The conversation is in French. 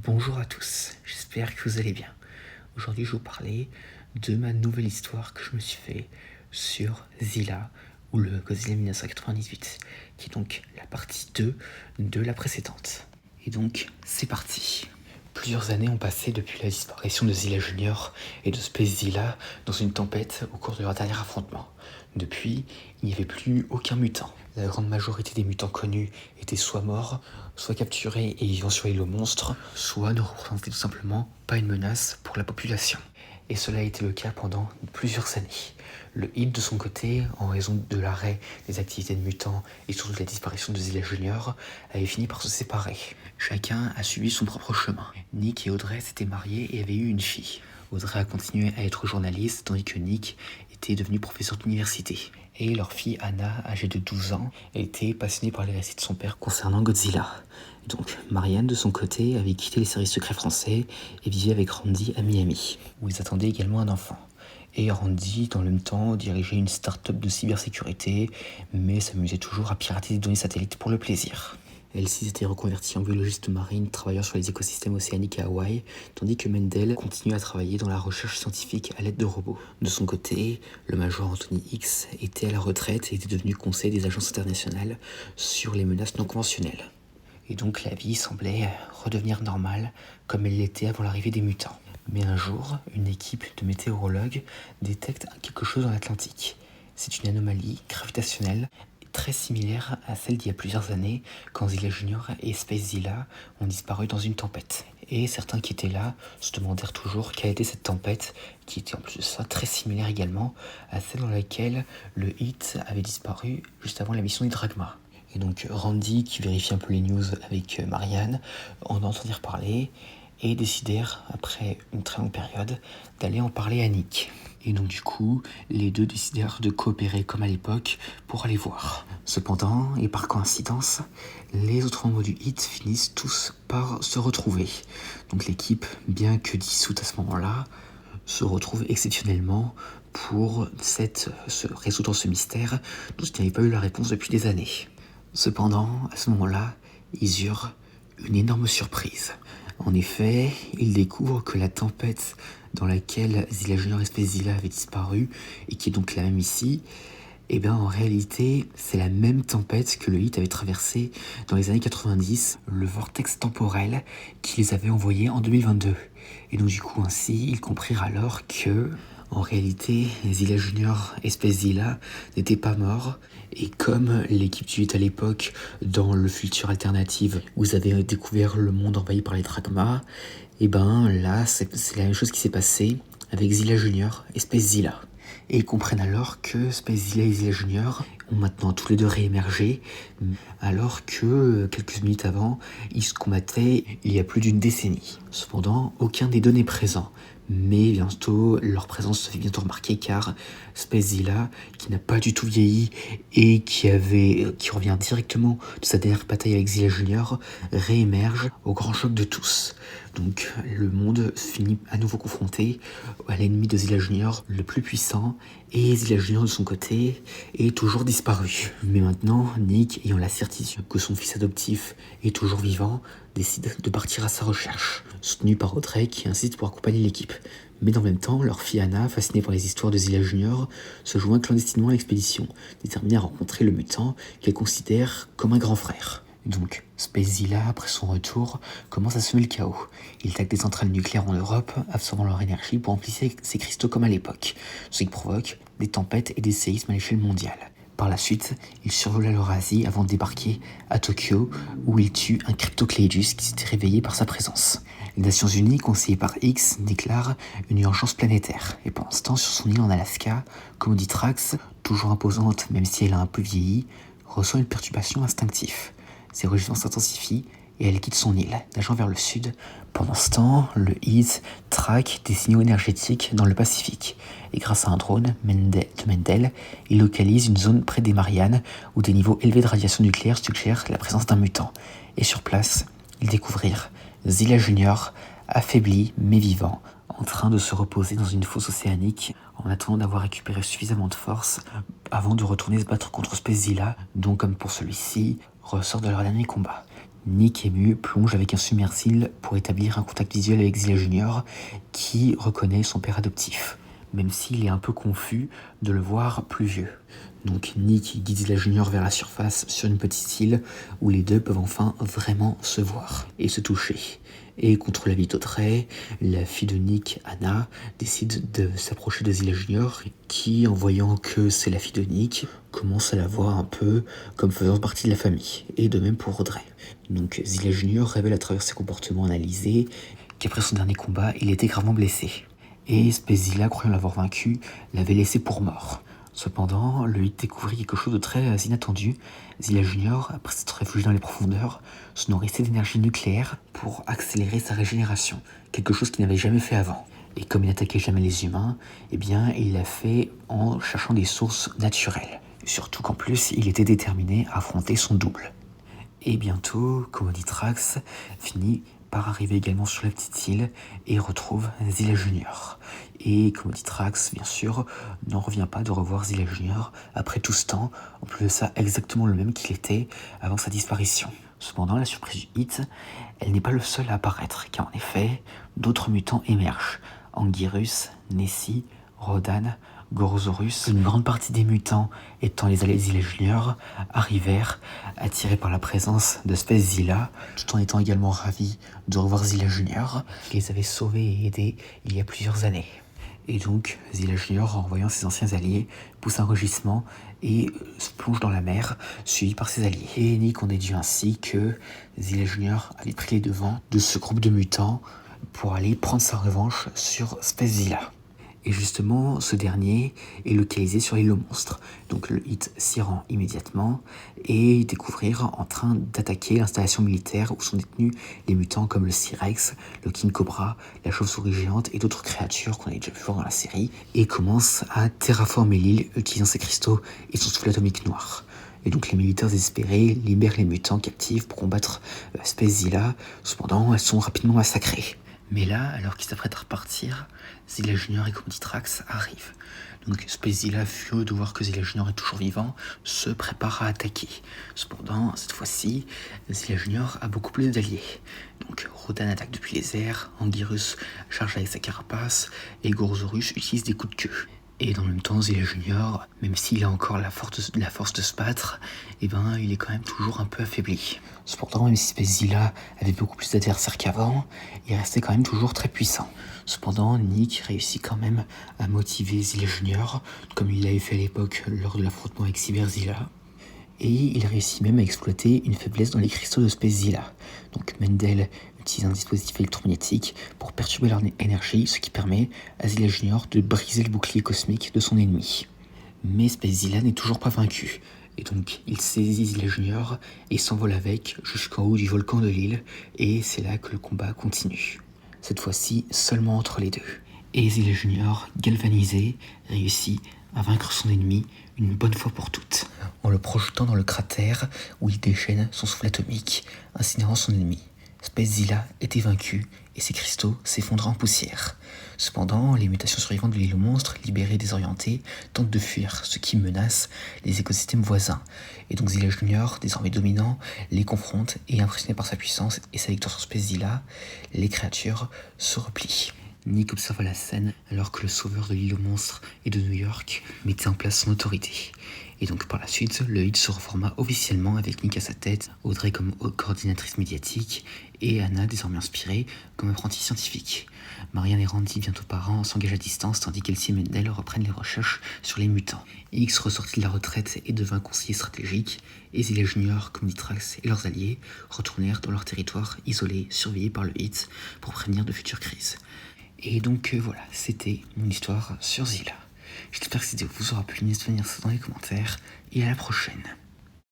Bonjour à tous, j'espère que vous allez bien. Aujourd'hui, je vais vous parler de ma nouvelle histoire que je me suis fait sur Zilla ou le Godzilla 1998, qui est donc la partie 2 de la précédente. Et donc, c'est parti. Plusieurs années ont passé depuis la disparition de Zilla Junior et de Space Zilla dans une tempête au cours de leur dernier affrontement. Depuis, il n'y avait plus aucun mutant. La grande majorité des mutants connus étaient soit morts, soit capturés et vivant sur l'île aux monstres, soit ne représentaient tout simplement pas une menace pour la population. Et cela a été le cas pendant plusieurs années. Le HIT de son côté, en raison de l'arrêt des activités de mutants et surtout de la disparition de Zilla Junior, avait fini par se séparer. Chacun a suivi son propre chemin. Nick et Audrey s'étaient mariés et avaient eu une fille. Audrey a continué à être journaliste, tandis que Nick était devenu professeur d'université. Et leur fille Anna, âgée de 12 ans, était passionnée par les récits de son père concernant Godzilla. Donc Marianne, de son côté, avait quitté les services secrets français et vivait avec Randy à Miami, où ils attendaient également un enfant. Et Randy, dans le même temps, dirigeait une start-up de cybersécurité, mais s'amusait toujours à pirater des données satellites pour le plaisir. Elle-ci s'était reconvertie en biologiste marine travaillant sur les écosystèmes océaniques à Hawaï, tandis que Mendel continuait à travailler dans la recherche scientifique à l'aide de robots. De son côté, le major Anthony X était à la retraite et était devenu conseiller des agences internationales sur les menaces non conventionnelles. Et donc la vie semblait redevenir normale comme elle l'était avant l'arrivée des mutants. Mais un jour, une équipe de météorologues détecte quelque chose dans l'Atlantique. C'est une anomalie gravitationnelle très similaire à celle d'il y a plusieurs années quand Zilla Junior et Space Zilla ont disparu dans une tempête. Et certains qui étaient là se demandèrent toujours quelle était cette tempête, qui était en plus de ça très similaire également à celle dans laquelle le HIT avait disparu juste avant la mission d'Hydragma. Et donc Randy, qui vérifie un peu les news avec Marianne, en entendirent parler et décidèrent, après une très longue période, d'aller en parler à Nick. Et donc du coup, les deux décidèrent de coopérer comme à l'époque pour aller voir. Cependant, et par coïncidence, les autres membres du HIT finissent tous par se retrouver. Donc l'équipe, bien que dissoute à ce moment-là, se retrouve exceptionnellement pour résoudre ce mystère dont ils n'avaient pas eu la réponse depuis des années. Cependant, à ce moment-là, ils eurent une énorme surprise. En effet, ils découvrent que la tempête dans laquelle Zilla Junior et Space Zilla avaient disparu, et qui est donc la même ici, et bien en réalité, c'est la même tempête que le HIT avait traversée dans les années 90, le vortex temporel qui les avait envoyés en 2022. Et donc du coup, ainsi, ils comprirent alors que, en réalité, Zilla Junior et Space Zilla n'étaient pas morts, et comme l'équipe du HIT à l'époque, dans le futur alternative, où ils avaient découvert le monde envahi par les Drachmas, et ben là, c'est la même chose qui s'est passée avec Zilla Junior et Space Zilla. Et ils comprennent alors que Space Zilla et Zilla Junior ont maintenant tous les deux réémergé, alors que quelques minutes avant, ils se combattaient il y a plus d'une décennie. Cependant, aucun des deux n'est présent. Mais bientôt, leur présence se fait bientôt remarquer car Space Zilla, qui n'a pas du tout vieilli et qui revient directement de sa dernière bataille avec Zilla Junior, réémerge au grand choc de tous. Donc le monde finit à nouveau confronté à l'ennemi de Zilla Junior, le plus puissant, et Zilla Junior de son côté est toujours disparu. Mais maintenant, Nick, ayant la certitude que son fils adoptif est toujours vivant, décide de partir à sa recherche, soutenu par Audrey qui insiste pour accompagner l'équipe. Mais dans le même temps, leur fille Anna, fascinée par les histoires de Zilla Junior, se joint clandestinement à l'expédition, déterminée à rencontrer le mutant qu'elle considère comme un grand frère. Donc, Space Zilla, après son retour, commence à semer le chaos. Il attaque des centrales nucléaires en Europe, absorbant leur énergie pour amplifier ses cristaux comme à l'époque, ce qui provoque des tempêtes et des séismes à l'échelle mondiale. Par la suite, il survole l'Eurasie avant de débarquer à Tokyo, où il tue un Cryptocléidus qui s'était réveillé par sa présence. Les Nations Unies, conseillées par X, déclarent une urgence planétaire. Et pendant ce temps, sur son île en Alaska, Commoditrax, toujours imposante même si elle a un peu vieilli, reçoit une perturbation instinctive. Ses rugissements s'intensifient et elle quitte son île, nageant vers le sud. Pendant ce temps, le HIT traque des signaux énergétiques dans le Pacifique. Et grâce à un drone de Mendel, il localise une zone près des Mariannes où des niveaux élevés de radiation nucléaire suggèrent la présence d'un mutant. Et sur place, ils découvrirent Zilla Junior, affaibli mais vivant, en train de se reposer dans une fosse océanique en attendant d'avoir récupéré suffisamment de force avant de retourner se battre contre Space Zilla, dont comme pour celui-ci, ressort de leur dernier combat. Nick, ému, plonge avec un submersible pour établir un contact visuel avec Zilla Junior, qui reconnaît son père adoptif, même s'il est un peu confus de le voir plus vieux. Donc Nick guide Zilla Junior vers la surface sur une petite île où les deux peuvent enfin vraiment se voir et se toucher. Et contre l'avis d'Audrey, la fille de Nick, Anna, décide de s'approcher de Zilla Junior, qui, en voyant que c'est la fille de Nick, commence à la voir un peu comme faisant partie de la famille, et de même pour Audrey. Donc Zilla Junior révèle à travers ses comportements analysés qu'après son dernier combat, il était gravement blessé. Et Spezilla, croyant l'avoir vaincu, l'avait laissé pour mort. Cependant, le Hit découvrit quelque chose de très inattendu. Zilla Junior, après s'être réfugié dans les profondeurs, se nourrissait d'énergie nucléaire pour accélérer sa régénération, quelque chose qu'il n'avait jamais fait avant. Et comme il n'attaquait jamais les humains, eh bien, il l'a fait en cherchant des sources naturelles. Surtout qu'en plus, il était déterminé à affronter son double. Et bientôt, Commoditrax finit par arriver également sur la petite île et retrouve Zilla Junior. Et Commoditrax, bien sûr, n'en revient pas de revoir Zilla Junior après tout ce temps, en plus de ça exactement le même qu'il était avant sa disparition. Cependant, la surprise du Hit, elle n'est pas le seul à apparaître, car en effet, d'autres mutants émergent. Anguirus, Nessie, Rodan, Gorosaurus, une grande partie des mutants étant les alliés de Zilla Junior, arrivèrent, attirés par la présence de Space Zilla, tout en étant également ravis de revoir Zilla Junior, qui les avait sauvés et aidés il y a plusieurs années. Et donc, Zilla Junior, en voyant ses anciens alliés, pousse un rugissement et se plonge dans la mer, suivi par ses alliés. Et Nick en déduit ainsi que Zilla Junior avait pris les devants de ce groupe de mutants pour aller prendre sa revanche sur Space Zilla. Et justement, ce dernier est localisé sur l'île aux monstres. Donc le Hit s'y rend immédiatement et découvrir en train d'attaquer l'installation militaire où sont détenus les mutants comme le T-Rex, le King Cobra, la chauve-souris géante et d'autres créatures qu'on a déjà pu voir dans la série, et commence à terraformer l'île utilisant ses cristaux et son souffle atomique noir. Et donc les militaires désespérés libèrent les mutants captifs pour combattre Space Zilla. Cependant, elles sont rapidement massacrées. Mais là, alors qu'ils s'apprêtent à repartir, Zilla Junior et Commoditrax arrivent. Donc Space Zilla, furieux de voir que Zilla Junior est toujours vivant, se prépare à attaquer. Cependant, cette fois-ci, Zilla Junior a beaucoup plus d'alliés. Donc Rodan attaque depuis les airs, Anguirus charge avec sa carapace, et Gorosaurus utilise des coups de queue. Et dans le même temps, Zilla Junior, même s'il a encore la force de se battre, il est quand même toujours un peu affaibli. Cependant, même si Space Zilla avait beaucoup plus d'adversaires qu'avant, il restait quand même toujours très puissant. Cependant, Nick réussit quand même à motiver Zilla Junior, comme il l'avait fait à l'époque lors de l'affrontement avec Cyberzilla. Et il réussit même à exploiter une faiblesse dans les cristaux de Space Zilla. Donc Mendel utilise un dispositif électromagnétique pour perturber leur énergie, ce qui permet à Zilla Junior de briser le bouclier cosmique de son ennemi. Mais Space Zilla n'est toujours pas vaincu, et donc il saisit Zilla Junior et s'envole avec jusqu'en haut du volcan de l'île, et c'est là que le combat continue. Cette fois-ci seulement entre les deux. Et Zilla Junior, galvanisé, réussit à vaincre son ennemi une bonne fois pour toutes, en le projetant dans le cratère où il déchaîne son souffle atomique, incinérant son ennemi. Space Zilla était vaincu et ses cristaux s'effondraient en poussière. Cependant, les mutations survivantes de l'île aux monstres, libérées et désorientées, tentent de fuir, ce qui menace les écosystèmes voisins. Et donc Zilla Junior, désormais dominant, les confronte et impressionné par sa puissance et sa victoire sur Space Zilla, les créatures se replient. Nick observe la scène alors que le sauveur de l'île aux monstres et de New York mettait en place son autorité. Et donc par la suite, le Hit se reforma officiellement avec Nick à sa tête, Audrey comme coordinatrice médiatique et Anna désormais inspirée comme apprentie scientifique. Marianne et Randy, bientôt parents, s'engagent à distance tandis qu'Elsie et Mendel reprennent les recherches sur les mutants. X ressortit de la retraite et devint conseiller stratégique, et Zilla Junior, Commoditrax et leurs alliés retournèrent dans leur territoire isolé, surveillé par le Hit pour prévenir de futures crises. Et donc voilà, c'était mon histoire sur Zilla. J'espère que cette vidéo vous aura plu, n'hésitez pas à dire ça dans les commentaires, et à la prochaine.